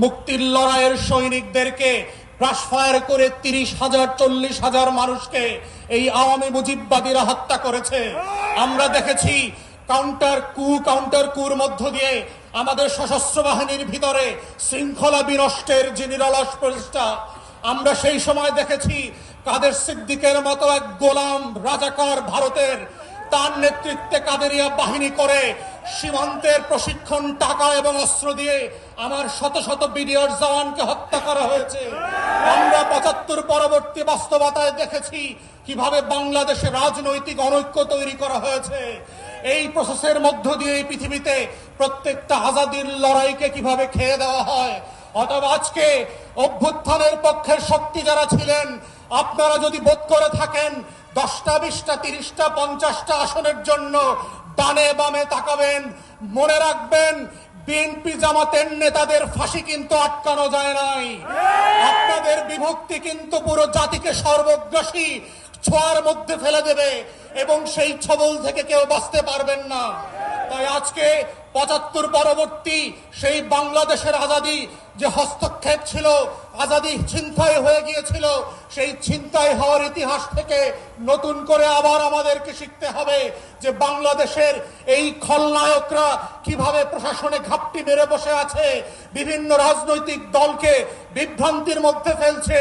মুক্তির লড়াইয়ের সৈনিকদেরকে ক্রাশফায়ার করে 30,000 40,000 মানুষকে এই আওয়ামী মুজিববাদীরা হত্যা করেছে। আমরা দেখেছি কাউন্টার কুর মধ্য দিয়ে আমাদের সশস্ত্র বাহিনীর ভিতরে শৃঙ্খলা বিনষ্টের যে নিরলস প্রচেষ্টা, আমরা সেই সময় দেখেছি কাদের সিদ্দিকের মতো এক গোলাম রাজাকার ভারতের, তার নেতৃত্বে কাদেরিয়া বাহিনী করে সীমান্তের প্রশিক্ষণ টাকা এবং অস্ত্র দিয়ে আমার শত শত বিডিআর জওয়ানকে হত্যা করা হয়েছে। আমরা 75 পরবর্তী বাস্তবতায় দেখেছি কিভাবে বাংলাদেশে রাজনৈতিক অনৈক্য তৈরি করা হয়েছে। এই প্রসেসের মধ্য দিয়ে এই পৃথিবীতে প্রত্যেকটা আজাদির লড়াইকে কিভাবে খেয়ে দেওয়া হয়। অথবা আজকে অভ্যুত্থানের পক্ষের শক্তি যারা ছিলেন, আপনারা যদি বোধ করে থাকেন 10টা 20টা 30টা 50টা আসনের জন্য ডানে বামে তাকাবেন, মনে রাখবেন বিএনপি জামাতের নেতাদের ফাঁসি কিন্তু আটকানো যায় নাই। আপনাদের বিভক্তি কিন্তু পুরো জাতিকে সর্বগ্রাসী ছোঁয়ার মধ্যে ফেলে দেবে এবং সেই ছবল থেকে কেউ বাঁচতে পারবেন না। তাই আজকে 75 পরবর্তী সেই বাংলাদেশের আজাদি যে হস্তক্ষেপ ছিল, আজাদি ছিনতাই হয়ে গিয়েছিল, সেই ছিনতাই হওয়ার ইতিহাস থেকে নতুন করে আবার আমাদেরকে শিখতে হবে যে বাংলাদেশের এই খলনায়করা কিভাবে প্রশাসনে ঘাপটি মেরে বসে আছে, বিভিন্ন রাজনৈতিক দলকে বিভ্রান্তির মধ্যে ফেলছে।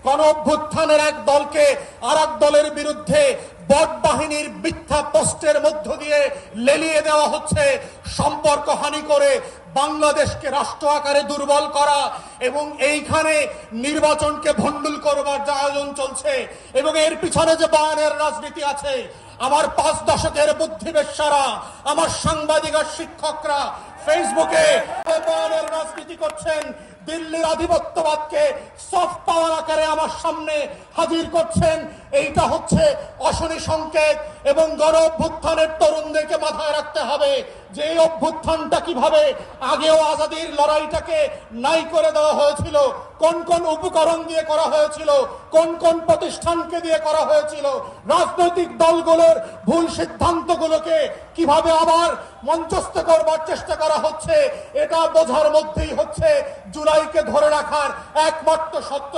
গণ অভ্যুত্থানের এক দলকে আর এক দলের বিরুদ্ধে বট বাহিনীর মিথ্যা পোস্টের মধ্য দিয়ে লেলিয়ে দেওয়া হচ্ছে, সম্পর্ক হানি করে বাংলাদেশকে রাষ্ট্র আকারে দুর্বল করা এবং এইখানে নির্বাচনকে ভণ্ডুল করবার যে আয়োজন চলছে এবং এর পিছনে যে বয়ানের রাজনীতি আছে। আমার 5 দশকের বুদ্ধিবেশ্যারা, আমার সাংবাদিক আর শিক্ষকরা ফেসবুকে বয়ানের রাজনীতি করছেন, দিল্লির আধিপত্যবাদকে সফট পাওয়ার আকারে আমার সামনে হাজির করছেন। এইটা হচ্ছে অশনি সংকেত এবং গণ অভ্যুত্থানের তরুণদেরকে মাথায় রাখতে হবে যে এই অভ্যুত্থানটা কিভাবে আগেও আজাদির লড়াইটাকে নাই করে দেওয়া হয়েছিল, কোন কোন উপকরণ দিয়ে করা হয়েছিল, কোন কোন প্রতিষ্ঠানকে দিয়ে করা হয়েছিল, রাজনৈতিক দলগুলোর ভুল সিদ্ধান্তগুলোকে কিভাবে আবার মঞ্চস্থ করবার চেষ্টা করা হচ্ছে। এটা বোঝার মধ্যেই হচ্ছে জুলাইকে ধরে রাখার একমাত্র সত্য।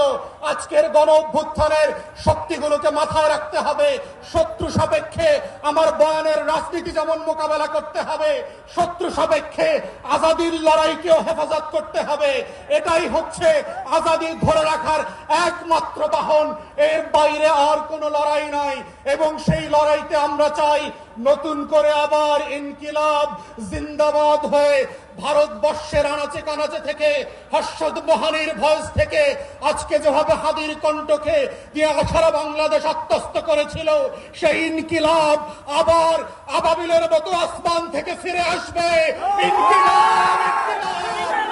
আজকের গণ অভ্যুত্থানের শক্তিগুলোকে মাথায় রাখতে হবে। শত্রু সাপেক্ষে আমার বয়ানের রাজনীতি যেমন মোকাবেলা করতে হবে, শত্রু সাপেক্ষে আজাদির লড়াইকেও হেফাজত করতে হবে। এটাই হচ্ছে আজাদি ধরে রাখার একমাত্র বাহন, এর বাইরে আর কোনো লড়াই নাই। এবং সেই লড়াইতে আমরা চাই নতুন করে আবার ইনকিলাব জিন্দাবাদ হয়ে ভারতবর্ষের আনাচে কানাচে থেকে হর্ষদ মোহানির ভয়েস থেকে আজকে যেভাবে হাদির কণ্ঠকে দিয়ে সারা বাংলাদেশ আত্মস্থ করেছিল, সেই ইনকিলাব আবার আবাবিলের মতো আসমান থেকে ফিরে আসবে। ইনকিলাব, ইনকিলাব।